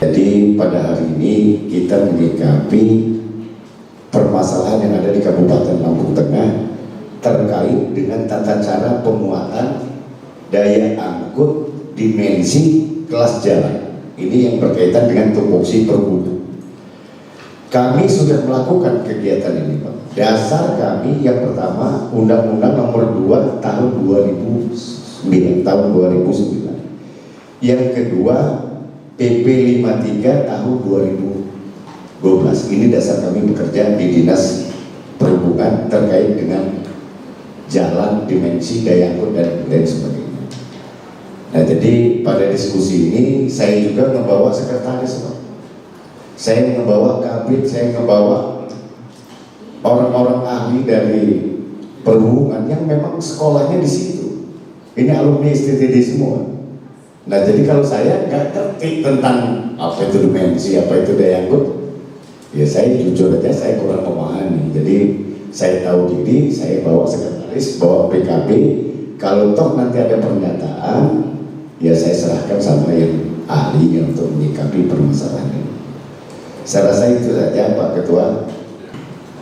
Jadi pada hari ini kita menyikapi permasalahan yang ada di Kabupaten Lampung Tengah terkait dengan tata cara pemuatan daya angkut dimensi kelas jalan. Ini yang berkaitan dengan tupoksi perhubungan. Kami sudah melakukan kegiatan ini, Pak. Dasar kami yang pertama Undang-Undang Nomor 2 Tahun 2009. Yang kedua PP 53 Tahun 2012. Ini dasar kami bekerja di Dinas Perhubungan terkait dengan jalan, dimensi, daya angkut dan lain sebagainya. Nah, jadi pada diskusi ini saya juga membawa sekretaris, Pak. Saya membawa kabit, saya membawa orang-orang ahli dari perhubungan yang memang sekolahnya di situ. Ini alumni STTD semua. Nah, jadi kalau saya nggak ngerti tentang apa itu dimensi, apa itu daya angkut, ya saya jujur aja saya kurang memahami. Jadi saya tahu diri, saya bawa sekretaris, bawa PKB. Kalau toh nanti ada pernyataan, ya saya serahkan sama yang ahli untuk menyikapi permasalahan ini. Saya rasa itu saja, Pak Ketua.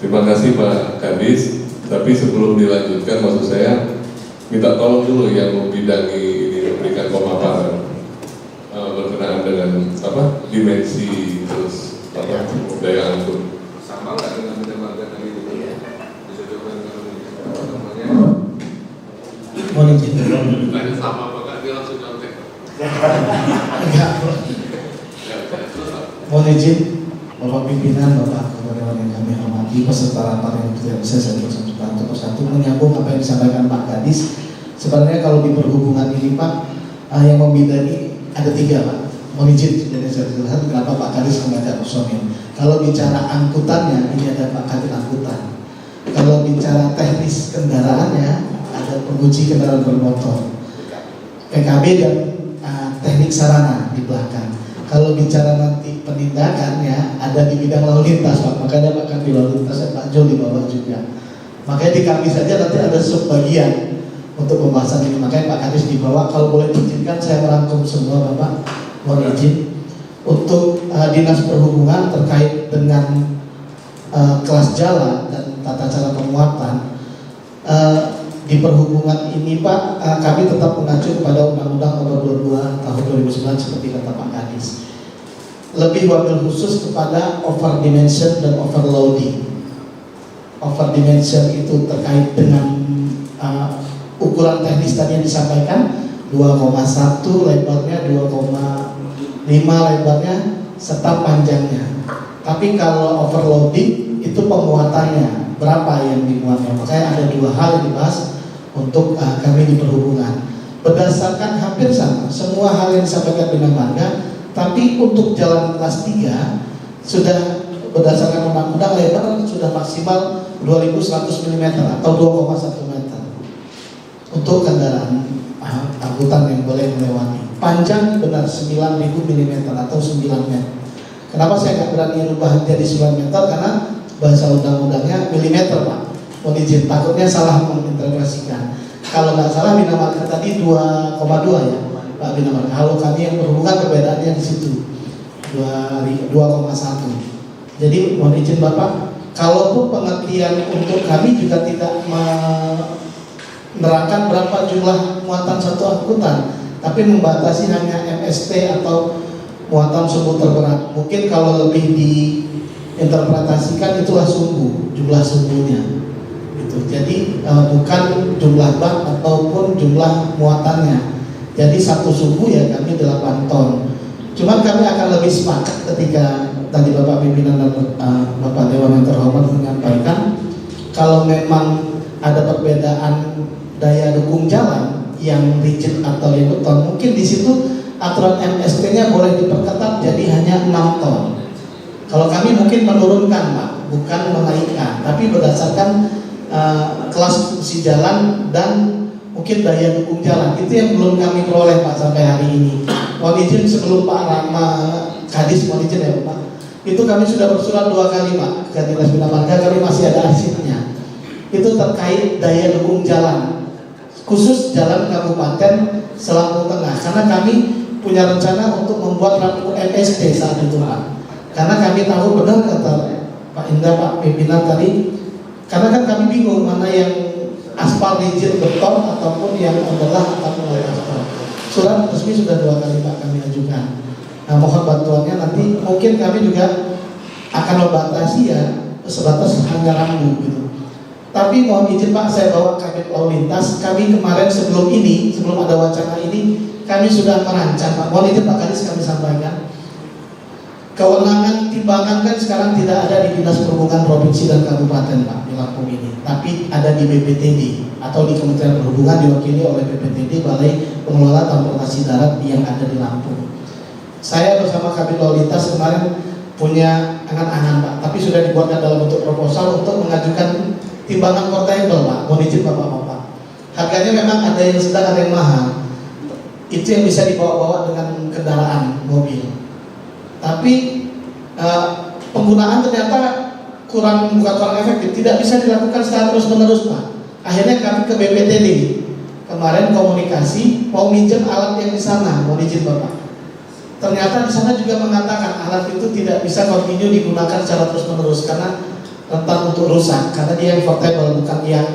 Terima kasih Pak Kadis. Tapi sebelum dilanjutkan, maksud saya minta tolong dulu yang membidangi ini memberikan pemaparan berkenaan dengan apa dimensi terus apa daya angkut. Sama nggak dengan menyampaikan itu? Bisa coba namanya. Mohon izin. Tanya sama Pak Kadis langsung nyontek. Enggak. Mohon izin. Bapak pimpinan, Bapak Ketua Dewan yang kami hormati, peserta rapat yang tidak bisa saya satu persatu menyambung apa yang disampaikan Pak Kadis. Sebenarnya kalau di perhubungan ini Pak, yang membidangi ada 3 Pak. Mohon izin dari saya jelaskan kenapa Pak Kadis mengajak personil. Kalau bicara angkutannya, ini ada Pak Kadis angkutan. Kalau bicara teknis kendaraannya, ada penguji kendaraan bermotor, PKB dan teknik sarana di belakang. Kalau bicara nanti penindakannya ada di bidang lalu lintas Pak, makanya Pak Kadis lalu lintas Pak Jo di bawah juga. Makanya di kami saja nanti ada subbagian untuk pembahasan ini, makanya Pak Kadis di bawah. Kalau boleh diizinkan saya merangkum semua Bapak, mohon izin untuk Dinas Perhubungan terkait dengan kelas jalan dan tata cara pemuatan. Di perhubungan ini Pak, kami tetap mengacu kepada Undang-Undang Nomor 22 Tahun 2009 seperti kata Pak Kadis. Lebih wabil khusus kepada overdimension dan overloading. Overdimension itu terkait dengan ukuran teknis tadi yang disampaikan 2,1 lebarnya, 2,5 lebarnya serta panjangnya. Tapi kalau overloading itu pemuatannya berapa yang dimuatnya. Makanya ada 2 hal yang dibahas untuk kami di perhubungan. Berdasarkan hampir sama semua hal yang disampaikan Bina Marga, tapi untuk jalan kelas 3 sudah berdasarkan undang-undang lebar sudah maksimal 2100 mm atau 2,1 meter untuk kendaraan angkutan yang boleh melewati. Panjang benar 9000 mm atau 9 meter. Kenapa saya nggak berani rubah jadi 9 meter? Karena bahasa undang-undangnya milimeter Pak. Mohon izin, takutnya salah menginterpretasikan. Kalau nggak salah Bina Marga tadi 2,2 ya Pak Bina Marga. Kalau kami yang berhubungan perbedaannya di situ 2,1. Jadi mohon izin Bapak, kalaupun pengertian untuk kami juga tidak menerangkan berapa jumlah muatan satu angkutan, tapi membatasi hanya MST atau muatan sumbu terberat. Mungkin kalau lebih diinterpretasikan itulah sumbu, jumlah sumbunya. Jadi bukan jumlah bak ataupun jumlah muatannya. Jadi satu sumbu ya kami 8 ton. Cuman kami akan lebih sepakat ketika tadi Bapak Pimpinan dan Bapak Dewan yang terhormat menyampaikan, kalau memang ada perbedaan daya dukung jalan yang rigid atau yang beton, mungkin di situ aturan MST-nya boleh diperketat jadi hanya 6 ton. Kalau kami mungkin menurunkan Pak, bukan menaikkan, tapi berdasarkan kelas fungsi jalan dan mungkin daya dukung jalan. Itu yang belum kami peroleh Pak sampai hari ini. Mohon izin sebelum Pak Rama Kadis, mohon izin ya Pak, itu kami sudah bersurat 2 kali Pak ke Dinas Bina Marga, kami masih ada arsipnya. Itu terkait daya dukung jalan khusus jalan Kabupaten Lampung Tengah, karena kami punya rencana untuk membuat lampu MST saat itu Pak. Karena kami tahu benar kata Pak Indra, Pak pimpinan tadi, karena kan kami bingung mana yang aspal rigid beton ataupun yang adalah ataupun oleh aspal. Surat resmi sudah 2 kali Pak kami ajukan. Nah, mohon bantuannya nanti mungkin kami juga akan membatasi ya sebatas hanya rambu gitu. Tapi mohon izin Pak, saya bawa kabin lalu lintas. Kami kemarin sebelum ada wacana ini, kami sudah merancang Pak. Mohon izin Pak Kadis kami sampaikan. Kewenangan timbangan kan sekarang tidak ada di Dinas Perhubungan Provinsi dan Kabupaten Pak di Lampung ini, tapi ada di BPTD atau di Kementerian Perhubungan diwakili oleh BPTD, Balai Pengelola Transportasi Darat yang ada di Lampung. Saya bersama kabin lalu lintas kemarin punya angan-angan Pak, tapi sudah dibuatkan dalam bentuk proposal untuk mengajukan timbangan portable Pak. Mohon izin Bapak-bapak. Harganya memang ada yang sedang, ada yang mahal. Itu yang bisa dibawa-bawa dengan kendaraan mobil. Tapi penggunaan ternyata bukan kurang efektif, tidak bisa dilakukan secara terus-menerus Pak. Akhirnya kami ke BPTD kemarin komunikasi mau minjem alat yang di sana, mohon izin Bapak. Ternyata di sana juga mengatakan alat itu tidak bisa kontinu digunakan secara terus-menerus karena rentan untuk rusak, karena dia yang portable bukan yang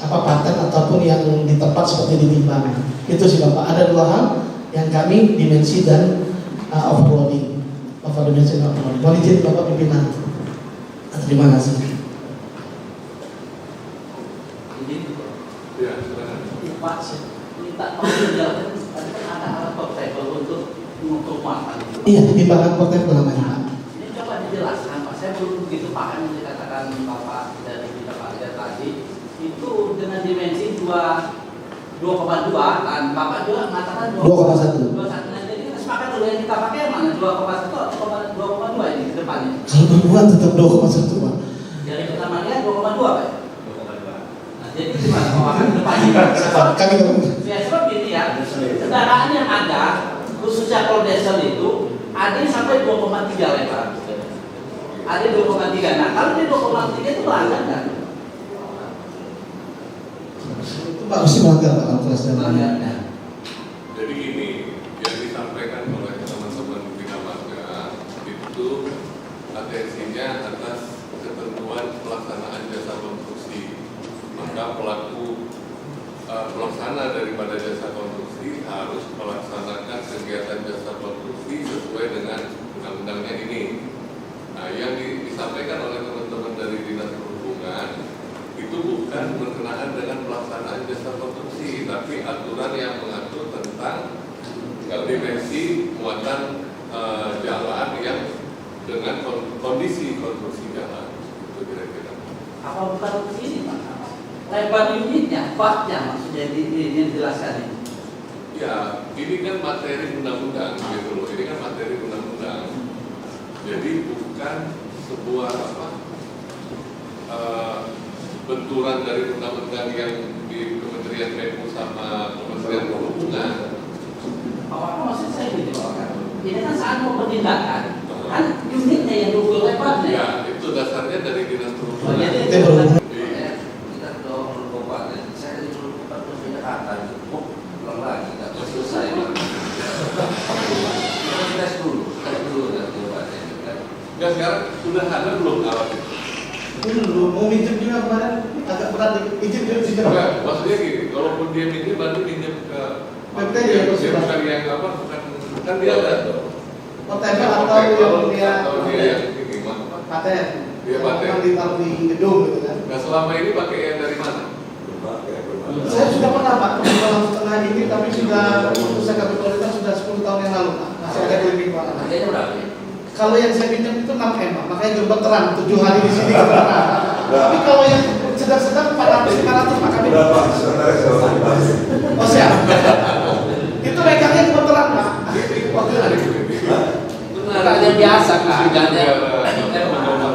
paten ataupun yang di tempat seperti di timbangan. Itu sih Bapak. Ada 2 hal yang kami dimensi dan overloading. Overdimensi overloading. Mohon izin Bapak pimpinan. Terima kasih. Ya, silakan. Pak, minta tolong dijelaskan, tadi kan ada alat portable untuk mengukur muatan. Iya, timbangan portable namanya Pak. Ini coba dijelaskan Pak, saya belum begitu paham yang dikatakan Bapak dari Pak Lihat tadi. Itu dengan dimensi 2,2 dan Bapak juga mengatakan 2,1. 2,1. Nah, jadi kita sepakat dulu yang kita pakai yang mana? 2,1 atau 2,2 ini ke depannya? Kalau berbuat tetap 2,1 Pak. Dari pertama lihat 2,2 Pak. Nah, jadi gimana Pak ke depannya? Kami Ya sebab gini ya, kendaraan yang ada khususnya kalau diesel itu ada yang sampai 2,3 lebar. Ada 2,3. Nah kalau di 2,3 itu melanggar kan? itu Pak mesti melanggar Pak kalau kelas dan Melanggar. Jadi ini yang disampaikan oleh teman-teman Bina Marga itu atensinya atas ketentuan pelaksanaan jasa konstruksi. Maka pelaku pelaksana daripada jasa konstruksi harus melaksanakan kegiatan jasa konstruksi sesuai dengan undang-undangnya ini. Nah, yang disampaikan oleh teman-teman dari Dinas Perhubungan itu bukan berkenaan dengan pelaksanaan jasa konstruksi, tapi aturan yang mengatur tentang dimensi muatan jalan yang dengan kondisi konstruksi jalan. Itu kira-kira. Apa bukan ini Pak? Lebar unitnya, fatnya maksudnya dijelaskan ini. Ya, ini kan materi undang-undang gitu loh. Ini kan materi undang-undang. Jadi bukan sebuah benturan dari undang-undang yang di Kementerian PU sama Kementerian Perhubungan. Apa maksud saya gitu Pak? Ini kan saat mau penindakan, kan unitnya yang ukur lebarnya. Ya, itu dasarnya dari Dinas Oh, Perhubungan. jadi kita dorong kabupaten, saya di kabupaten Jakarta, pulang lagi, nggak selesai. Tes dulu dari kabupaten. Ya, sekarang sudah ada belum alat itu? itu dulu mau minjem juga kemarin agak berat izin dulu sih Enggak, maksudnya gini, kalaupun dia minjem berarti minjem ke BPTD ya, Bos. bukan yang bukan kan dia ada tuh. portable atau yang dia atau dia yang ini mah. paten. Dia paten. Yang ditaruh di gedung gitu kan. Nah, selama ini pakai yang dari mana? Saya sudah pernah Pak dalam setengah ini, tapi sudah saya kapitalitas sudah 10 tahun yang lalu Pak. Masih ada klinik Pak. harganya berapa? Kalau yang saya pinjam itu 6 M Pak, makanya gemeteran 7 hari di sini gemeteran. Tapi kalau yang sedang-sedang 400-500 Pak kami. Oh siap. Itu megangnya gemeteran Pak. Waktu itu. Itu harganya biasa kan, harganya.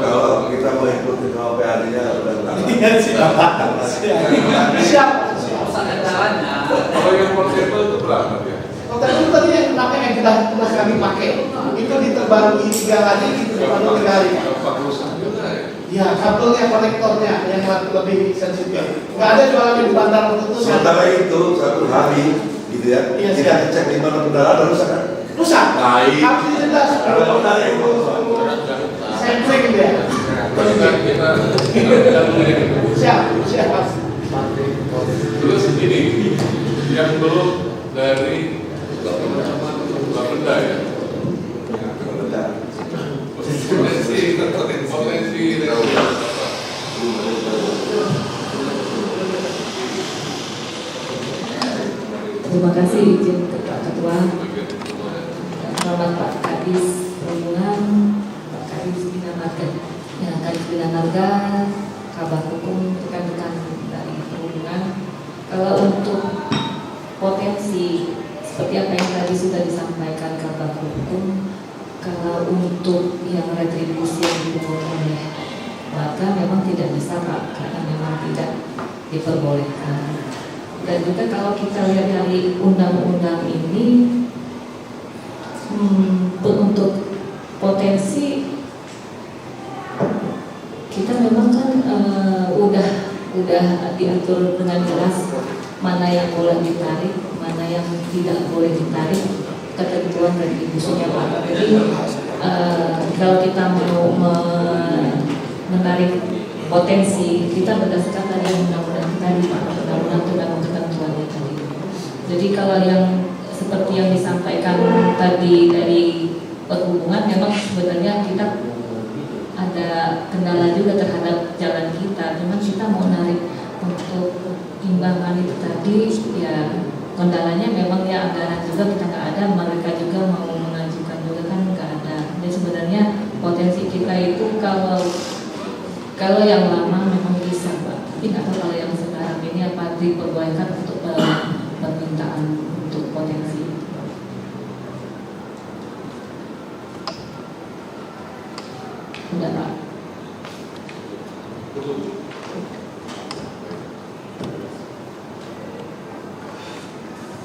Kalau kita mengikuti KPAD-nya udah Iya siap. Siap. Urusan kendaraannya. Kalau yang portable itu berapa dia? Hotel itu tadi yang 6 M yang pernah kami pakai. Itu diterbangi 3 hari, itu baru 3 hari. Gampang rusak juga ya. Ya, kabelnya, konektornya yang lebih sensitif. Nggak ada jualan di bandara tertentu. Sementara itu 1 hari gitu ya, Iya, tidak dicek di mana kendaraan rusak kan? Rusak. Baik. Harus dijelas. Kalau dari itu Sampling dia. kita Siap, siap. terus ini yang belum dari Bapenda ya. Potensi Terima kasih izin Pak Ketua, selamat Pak Kadis Perhubungan, Pak Kadis Bina Marga, ya Kadis Bina Marga, kabar hukum rekan-rekan dari perhubungan. Kalau untuk potensi seperti apa yang tadi sudah disampaikan kabar hukum, kalau untuk yang retribusi yang dipungut oleh warga memang tidak bisa Pak, karena memang tidak diperbolehkan. Dan juga kalau kita lihat dari undang-undang ini, untuk potensi kita memang kan udah diatur dengan jelas mana yang boleh ditarik, mana yang tidak boleh ditarik, ketentuan retribusinya Pak. Jadi kalau kita mau menarik potensi, kita berdasarkan tadi undang-undang tadi Pak, undang-undang tentang ketentuannya tadi. Jadi kalau yang seperti yang disampaikan tadi dari perhubungan, memang sebenarnya kita ada kendala juga terhadap jalan kita. Memang kita mau narik untuk imbangan itu tadi, ya kendalanya memang ya anggaran juga kita nggak ada, mereka juga mau mengajukan juga kan nggak ada. Jadi sebenarnya potensi kita itu kalau yang lama memang bisa Pak, tapi nggak tahu kalau yang sekarang ini apa diperbolehkan untuk permintaan untuk potensi. Udah Pak.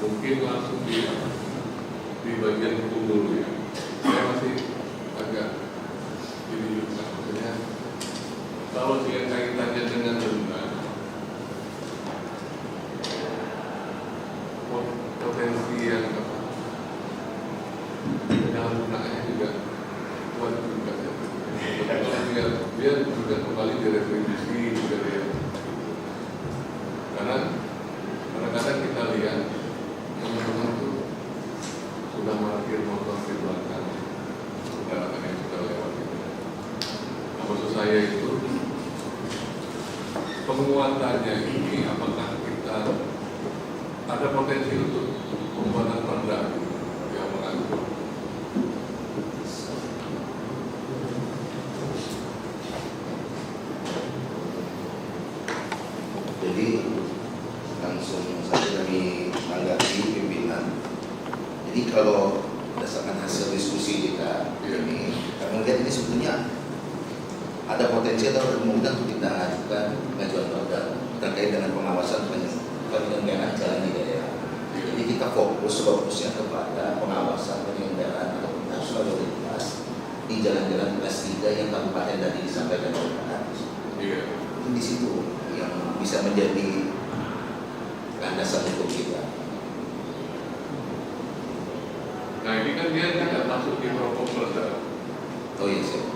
mungkin langsung di bagian hukum dulu ya. Saya masih agak ini juga maksudnya kalau dia kaitannya dengan denda, potensi yang apa, penyalahgunaannya juga kuat juga ya. Kalau dia juga kembali diretribusi juga ya. Karena kadang-kadang kita lihat teman-teman itu sudah parkir motor di belakang kendaraan yang sudah lewat itu. Nah, maksud saya itu penguatannya ini apakah kita ada potensi untuk pembuatan perda yang mengatur. jadi langsung saja kami menanggapi pimpinan. Jadi kalau berdasarkan hasil diskusi kita ini, kami melihat ini sebetulnya ada potensi atau kemungkinan untuk kita ajukan pengajuan perda terkait dengan pengawasan penyelenggaraan jalan di daerah. Jadi kita fokusnya kepada pengawasan penyelenggaraan atau arus lalu lintas di jalan-jalan kelas 3 yang kabupaten tadi disampaikan oleh Pak Kadis. Iya. Di situ yang bisa menjadi landasan hukum kita. Nah ini kan dia tidak masuk di pokok perda. Oh iya sih.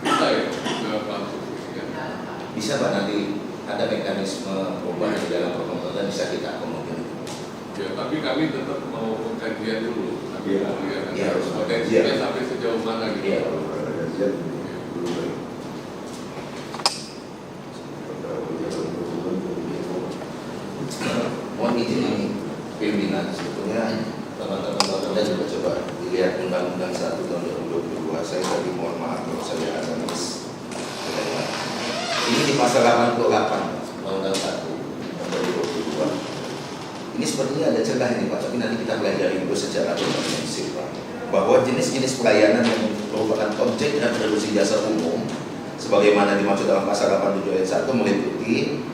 Bisa ya nggak masuk ya. Bisa Pak, nanti ada mekanisme perubahan di dalam pokok perda, bisa kita akomodir. Ya, tapi kami tetap mau pengkajian dulu. Kami mau lihat Iya, harus potensinya pengkajian. sampai sejauh mana gitu. Iya. Mohon izin ini pimpinan, sebetulnya teman-teman juga coba dilihat Undang-Undang 1 tahun 2022. Saya tadi mohon maaf kalau saya ada miss. Ini di pasal 88 Undang-Undang 1 tahun 2022. Ini sepertinya ada celah ini Pak, tapi nanti kita pelajari dulu secara komprehensif Pak, bahwa jenis-jenis pelayanan yang merupakan objek dan produksi jasa umum sebagaimana dimaksud dalam pasal 87 ayat 1 meliputi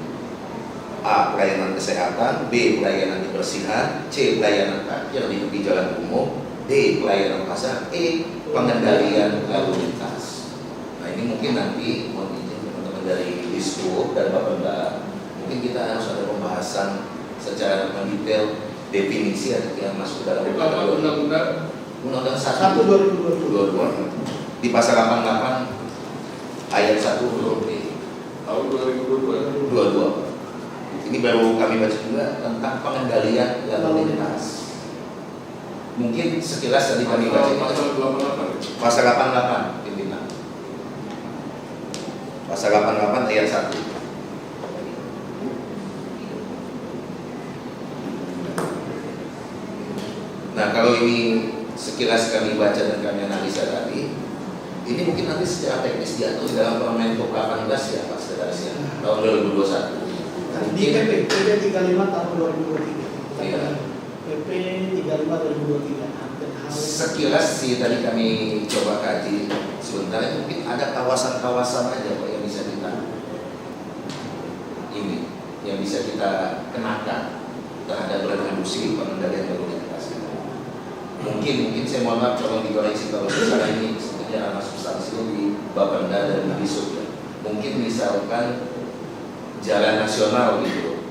A. Pelayanan kesehatan, B. Pelayanan kebersihan, C. Pelayanan parkir di tepi jalan umum, D. Pelayanan pasar, E. Pengendalian lalu lintas. Nah ini mungkin nanti mohon izin dari Dispo dan Bapenda, mungkin kita harus ada pembahasan secara mendetail definisi yang masuk dalam Undang-undang 1 2022 di pasal 88 ayat 1 huruf B tahun 2022. Ini baru kami baca juga tentang pengendalian lalu lintas. Mungkin sekilas tadi kami baca Pasal 88. pasal 88 pimpinan. Pasal 88 ayat 1. Nah, kalau ini sekilas kami baca dan kami analisa tadi, ini mungkin nanti secara teknis diatur di dalam Permen 18 ya Pak Sekretaris ya, tahun 2021. Di PP 35 tahun 2023. Iya. PP 35 2023. Sekilas sih tadi kami coba kaji sebentar, mungkin ada kawasan-kawasan aja Pak yang bisa kita kenakan terhadap retribusi pengendalian lalu lintas. Mungkin saya mohon maaf kalau dikoreksi kalau misalnya ini sebenarnya ranah substansi di Bapenda dan Disub ya. Mungkin misalkan jalan nasional gitu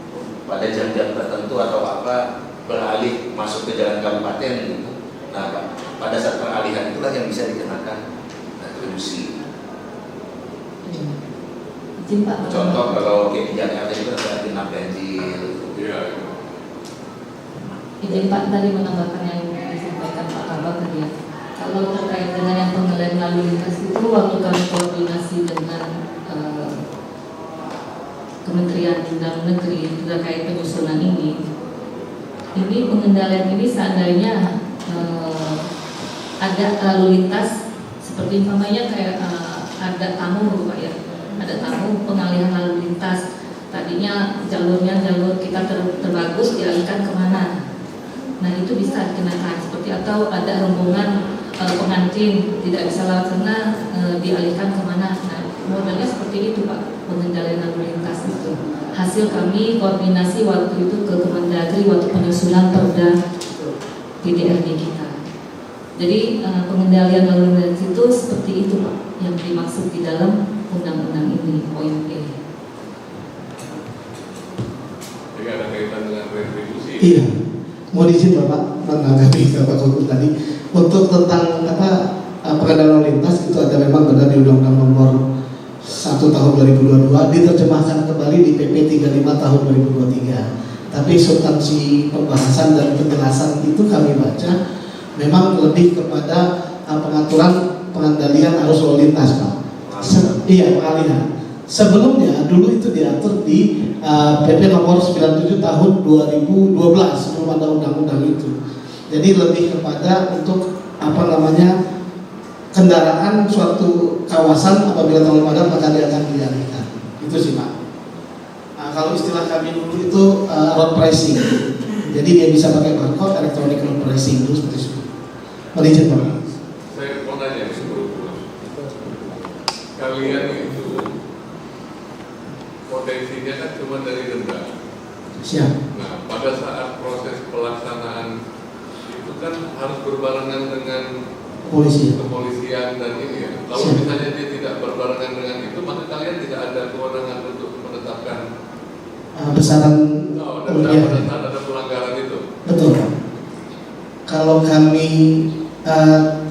pada jam-jam tertentu atau apa beralih masuk ke jalan kabupaten gitu. Nah, pada saat peralihan itulah yang bisa dikenakan retribusi. Contoh kalau kayak di Jakarta itu ada genap ganjil. Iya. Jadi Pak tadi menambahkan yang disampaikan Pak Kabak tadi ya. Kalau terkait dengan yang pengendalian lalu lintas itu waktu kami koordinasi dengan Kementerian Dalam Negeri terkait penyusunan ini pengendalian ini seandainya ada lalu lintas seperti umpamanya kayak ada tamu Pak ya, ada tamu pengalihan lalu lintas, tadinya jalur kita terbagus dialihkan kemana, nah itu bisa dikenakan seperti atau ada rombongan pengantin tidak bisa lewat sana dialihkan kemana, nah modelnya seperti itu Pak pengendalian lalu lintas itu. Hasil kami koordinasi waktu itu ke Kemendagri waktu penyusunan Perda PDRD kita. Jadi pengendalian lalu lintas itu seperti itu Pak yang dimaksud di dalam undang-undang ini poin E. Jadi ada kaitan dengan retribusi. Iya, mau izin Bapak menanggapi Bapak Kuku tadi untuk tentang pengendalian lalu lintas itu ada memang benar di Undang-Undang Nomor 1 Tahun 2022 diterjemahkan kembali di PP 35 Tahun 2023. Tapi substansi pembahasan dan penjelasan itu kami baca memang lebih kepada pengaturan pengendalian arus lalu lintas Pak. Iya, pengalihan. Sebelumnya dulu itu diatur di PP nomor 97 tahun 2012 sebelum ada undang-undang itu. Jadi lebih kepada untuk kendaraan suatu kawasan apabila tahun Ramadan maka dia akan dialihkan. Itu sih Pak. Kalau istilah kami dulu itu road pricing. Jadi dia bisa pakai barcode electronic road pricing itu seperti itu. Izin Pak. Saya mau tanya kalian itu potensinya kan cuma dari denda. Siap. Nah, pada saat proses pelaksanaan itu kan harus berbarengan dengan Polisi. kepolisian dan ini ya. Kalau Siap. misalnya dia tidak berbarengan dengan itu, maka kalian tidak ada kewenangan untuk menetapkan Besaran denda pada saat ada pelanggaran itu. Betul Pak. Kalau kami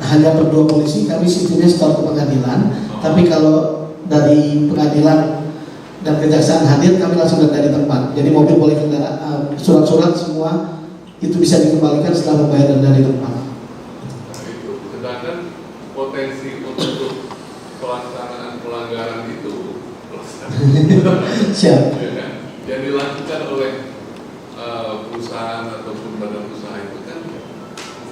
hanya berdua polisi, kami sistemnya setor ke pengadilan. Tapi kalau dari pengadilan dan kejaksaan hadir, kami langsung dari tempat. Jadi mobil boleh kendaraan, surat-surat semua itu bisa dikembalikan setelah membayar denda di tempat. Nah, itu. Sedangkan potensi untuk pelaksanaan pelanggaran itu Siap. ya kan? Yang dilakukan oleh perusahaan ataupun badan usaha itu kan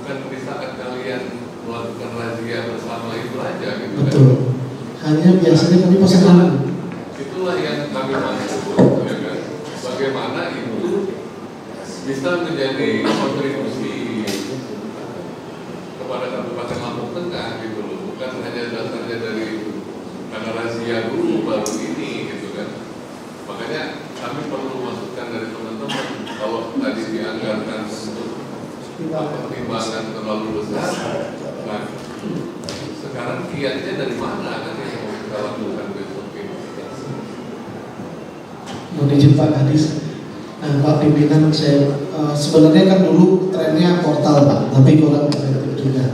bukan di saat kalian melakukan razia bersama itu aja gitu kan. Betul. Hanya biasanya kami pesan. Itulah yang kami maksud ya kan. Bagaimana itu bisa menjadi kontribusi kepada Kabupaten Lampung Tengah gitu loh. Bukan hanya dasarnya dari karena razia dulu baru ini gitu kan. Makanya kami perlu masukan dari teman-teman kalau tadi dianggarkan untuk pertimbangan terlalu besar. Nah, sekarang kiatnya dari mana kan yang mau kita lakukan besok ini? izin Pak Kadis, Pak pimpinan, saya sebenarnya kan dulu trennya portal Pak, tapi kurang efektif juga.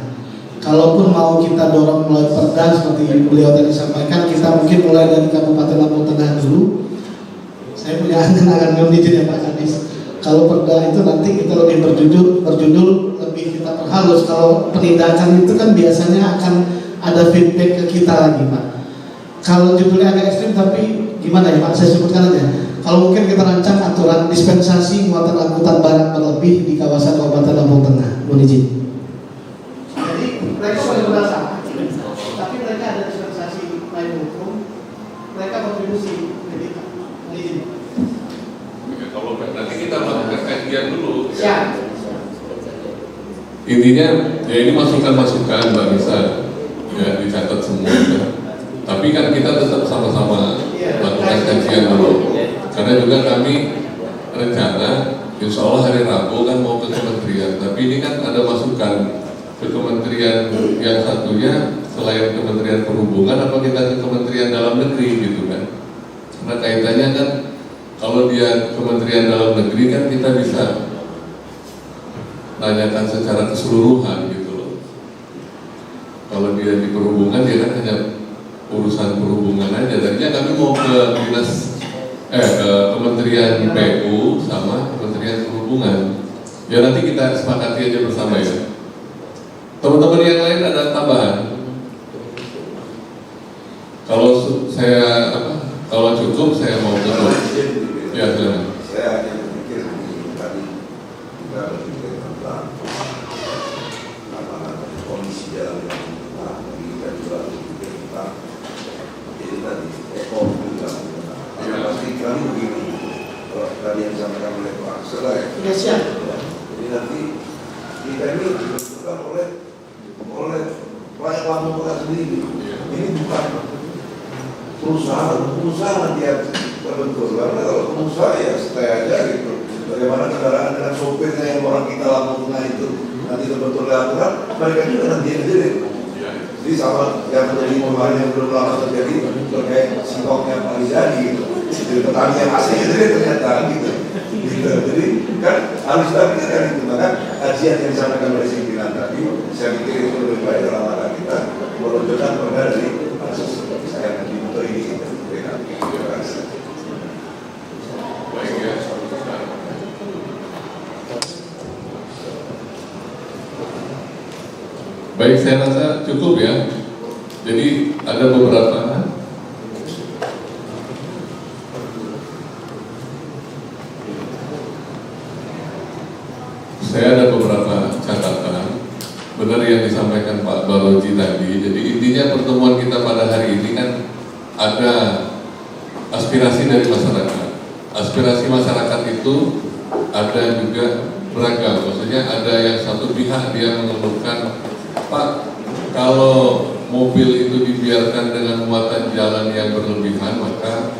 Kalaupun mau kita dorong melalui perda seperti beliau tadi sampaikan, kita mungkin mulai dari Kabupaten Lampung Tengah dulu. Saya punya angan-angan izin ya Pak Kadis. Kalau perda itu nanti kita lebih berjudul lebih kita perhalus. Kalau penindakan itu kan biasanya akan ada feedback ke kita lagi Pak. Kalau judulnya agak ekstrim tapi gimana ya Pak, saya sebutkan aja. Kalau mungkin kita rancang aturan dispensasi muatan angkutan barang berlebih di kawasan Kabupaten Lampung Tengah, mohon izin. Jadi mereka boleh berasa, tapi mereka ada dispensasi lain hukum, mereka kontribusi. Jadi mohon izin. Oke, kalau nanti kita melakukan kajian dulu. Siap. Intinya ya ini masukan-masukan Mbak Nisa, ya dicatat semua. Ya. Tapi kan kita tetap sama-sama lakukan kajian dulu. Karena juga kami rencana insya Allah hari Rabu kan mau ke kementerian. Tapi ini kan ada masukan ke kementerian yang satunya selain Kementerian Perhubungan apa kita ke Kementerian Dalam Negeri gitu kan. Karena kaitannya kan kalau dia Kementerian Dalam Negeri kan kita bisa tanyakan secara keseluruhan gitu loh. Kalau dia di perhubungan dia kan hanya urusan perhubungan aja. Tadinya kami mau ke ke Kementerian PU sama Kementerian Perhubungan. Ya nanti kita sepakati aja bersama ya. Teman-teman yang lain ada tambahan? Kalau kalau cukup saya mau tutup. Ya silakan. Saya hanya berpikir tadi kita berpikir tentang kondisi jalan yang kita juga berpikir tentang jadi tadi ekonomi jalan. Karena pasti kami begini, kalau tadi yang disampaikan oleh Pak Aksela ya. Ya siap. Jadi nanti kita ini dibentukkan oleh rakyat Lampung Tengah sendiri. Ini bukan perusahaan nanti yang terbentuk. Karena kalau pengusaha ya stay aja gitu. Bagaimana kendaraan dengan sopirnya yang orang kita Lampung Tengah itu nanti terbentuk oleh aturan, mereka juga nanti yang jadi. Jadi sama yang terjadi kemarin yang belum lama terjadi terkait singkongnya Pak Rizani gitu. Jadi petani yang asli itu ternyata gitu. Jadi kan harus kita itu maka kajian yang disampaikan oleh pimpinan tadi saya pikir itu lebih baik dalam rangka kita menunjukkan perda dari kasus saya nanti untuk ini kita berikan. Terima kasih. Baik ya. Baik, saya rasa cukup ya. Jadi ada beberapa catatan. Benar yang disampaikan Pak Baloji tadi. Jadi intinya pertemuan kita pada hari ini kan ada aspirasi dari masyarakat. Aspirasi masyarakat itu ada juga beragam. Maksudnya ada yang satu pihak dia mengeluhkan, Pak, kalau mobil itu dibiarkan dengan muatan jalan yang berlebihan, maka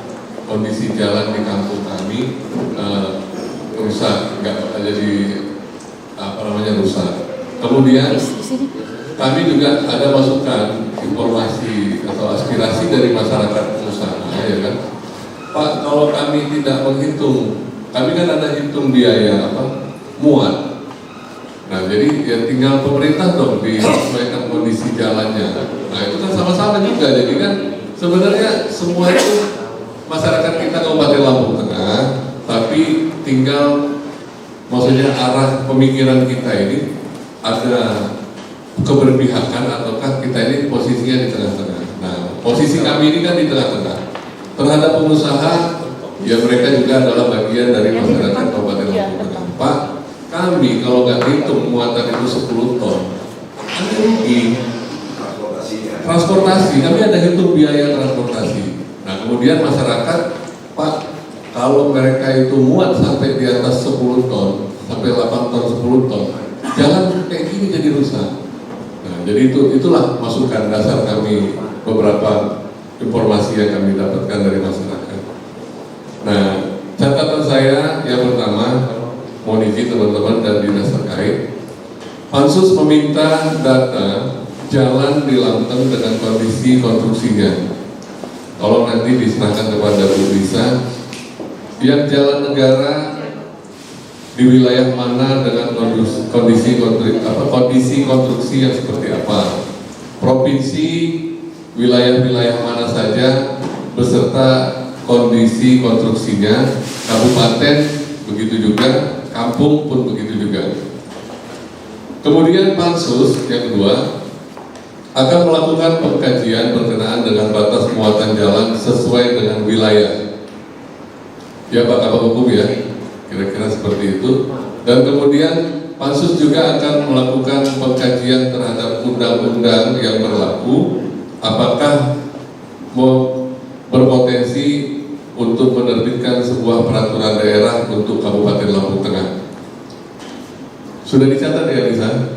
kondisi jalan di kampung kami rusak, nggak jadi rusak. Kemudian kami juga ada masukan informasi atau aspirasi dari masyarakat pengusaha, ya kan, Pak, kalau kami tidak menghitung, kami kan ada hitung biaya muat. Nah, jadi ya tinggal pemerintah dong disesuaikan kondisi jalannya. Nah, itu kan sama-sama juga. Jadi kan sebenarnya semua itu masyarakat kita Kabupaten Lampung Tengah, tapi tinggal maksudnya arah pemikiran kita ini ada keberpihakan ataukah kita ini posisinya di tengah-tengah. Nah, posisi kami ini kan di tengah-tengah. Terhadap pengusaha, ya mereka juga adalah bagian dari masyarakat Kabupaten Lampung Tengah. Pak, kami kalau nggak hitung muatan itu 10 ton, ada rugi. Transportasi, kami ada hitung biaya transportasi. Nah, kemudian masyarakat, Pak, kalau mereka itu muat sampai di atas 10 ton, sampai 8 ton, 10 ton, jalan kayak gini jadi rusak. Nah, jadi itulah masukan dasar kami, beberapa informasi yang kami dapatkan dari masyarakat. Nah, catatan saya yang pertama, mohon izin teman-teman dan dinas terkait, Pansus meminta data jalan di Lampung dengan kondisi konstruksinya. Tolong nanti diserahkan kepada Bu Lisa yang jalan negara di wilayah mana dengan kondisi konstruksi yang seperti apa, provinsi wilayah-wilayah mana saja beserta kondisi konstruksinya, kabupaten begitu juga, kampung pun begitu juga. Kemudian pansus yang kedua akan melakukan pengkajian berkenaan dengan batas muatan jalan sesuai dengan wilayah. Ya Pak Kabak Hukum ya, kira-kira seperti itu. Dan kemudian pansus juga akan melakukan pengkajian terhadap undang-undang yang berlaku, apakah berpotensi untuk menerbitkan sebuah peraturan daerah untuk Kabupaten Lampung Tengah. Sudah dicatat ya Lisa?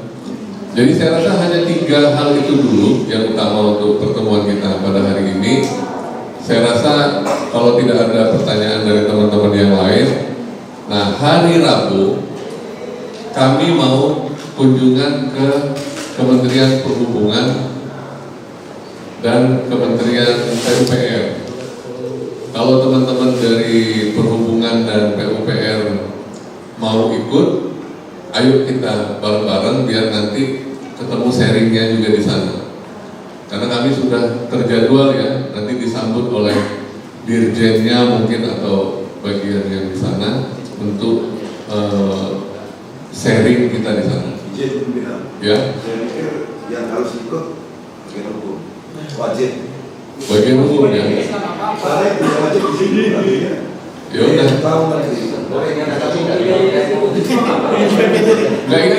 Jadi saya rasa hanya 3 hal itu dulu yang utama untuk pertemuan kita pada hari ini. Saya rasa kalau tidak ada pertanyaan dari teman-teman yang lain, nah hari Rabu kami mau kunjungan ke Kementerian Perhubungan dan Kementerian PUPR. Kalau teman-teman dari Perhubungan dan PUPR mau ikut, ayo kita bareng-bareng biar nanti ketemu sharingnya juga di sana. Karena kami sudah terjadwal ya, nanti disambut oleh dirjennya mungkin atau bagian yang di sana untuk sharing kita di sana. Ya. Yang harus ikut bagian hukum, wajib. Bagian hukum ya. Saya bisa wajib di sini. Ya udah. Tahu nanti. Nah ini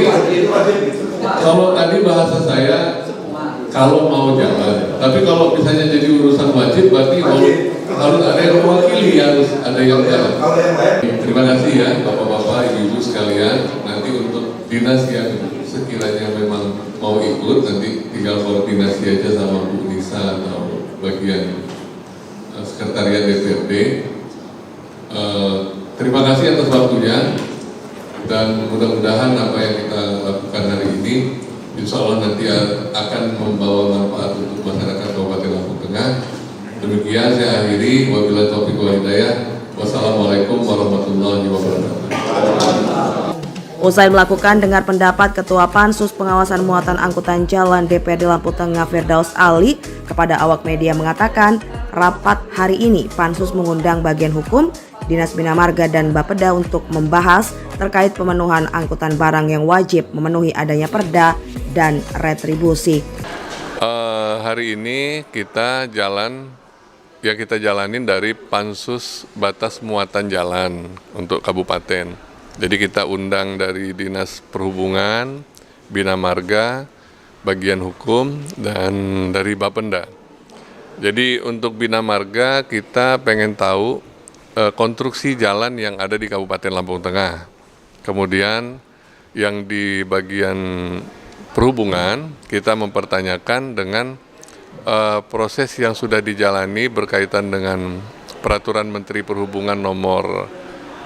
kalau tadi bahasa saya kalau mau jalan, tapi kalau misalnya jadi urusan wajib berarti harus ada yang mewakili, harus ada yang jalan. Terima kasih ya Bapak-bapak, Ibu-ibu sekalian. Nanti untuk dinas yang sekiranya memang mau ikut, nanti tinggal koordinasi aja sama Bu Nisa atau bagian sekretariat DPRD. Terima kasih atas waktunya dan mudah-mudahan apa yang kita lakukan hari ini insya Allah nanti akan membawa manfaat untuk masyarakat Kabupaten Lampung Tengah. Demikian saya akhiri, wabillahi taufiq wal hidayah. Wassalamualaikum warahmatullahi wabarakatuh. Usai melakukan dengar pendapat Ketua Pansus Pengawasan Muatan Angkutan Jalan DPRD Lampung Tengah Firdaus Ali kepada awak media mengatakan, rapat hari ini Pansus mengundang bagian hukum, Dinas Bina Marga dan Bapeda untuk membahas terkait pemenuhan angkutan barang yang wajib memenuhi adanya perda dan retribusi. Hari ini kita jalanin dari Pansus Batas Muatan Jalan untuk kabupaten. Jadi kita undang dari Dinas Perhubungan, Bina Marga, bagian hukum, dan dari Bapeda. Jadi untuk Bina Marga kita pengen tahu konstruksi jalan yang ada di Kabupaten Lampung Tengah. Kemudian yang di bagian perhubungan kita mempertanyakan dengan proses yang sudah dijalani berkaitan dengan Peraturan Menteri Perhubungan nomor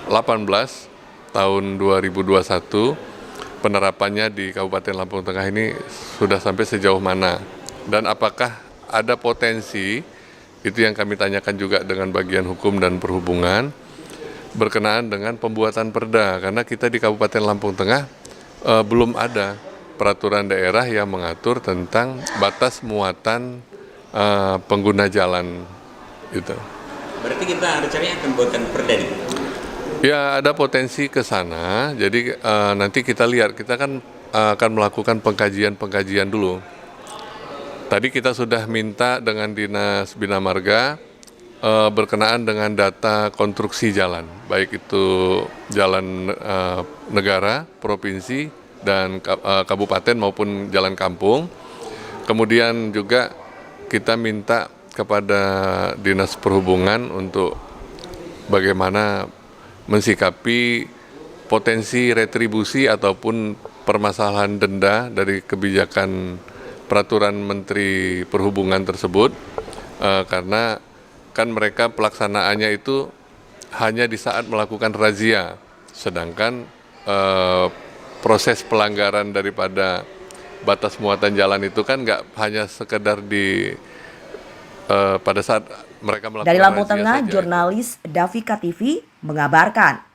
18 tahun 2021, penerapannya di Kabupaten Lampung Tengah ini sudah sampai sejauh mana, dan apakah ada potensi, itu yang kami tanyakan juga dengan bagian hukum dan perhubungan, berkenaan dengan pembuatan perda, karena kita di Kabupaten Lampung Tengah belum ada peraturan daerah yang mengatur tentang batas muatan pengguna jalan itu. Berarti kita rencananya akan buatkan perda nih? Ya ada potensi ke sana, jadi nanti kita lihat, kita kan akan melakukan pengkajian dulu. Tadi kita sudah minta dengan Dinas Bina Marga berkenaan dengan data konstruksi jalan, baik itu jalan negara, provinsi, dan kabupaten maupun jalan kampung. Kemudian juga kita minta kepada Dinas Perhubungan untuk bagaimana mensikapi potensi retribusi ataupun permasalahan denda dari kebijakan Peraturan Menteri Perhubungan tersebut, karena kan mereka pelaksanaannya itu hanya di saat melakukan razia, sedangkan proses pelanggaran daripada batas muatan jalan itu kan nggak hanya sekedar di pada saat mereka melakukan Dari Lampung razia Tengah, saja. jurnalis Davika TV mengabarkan.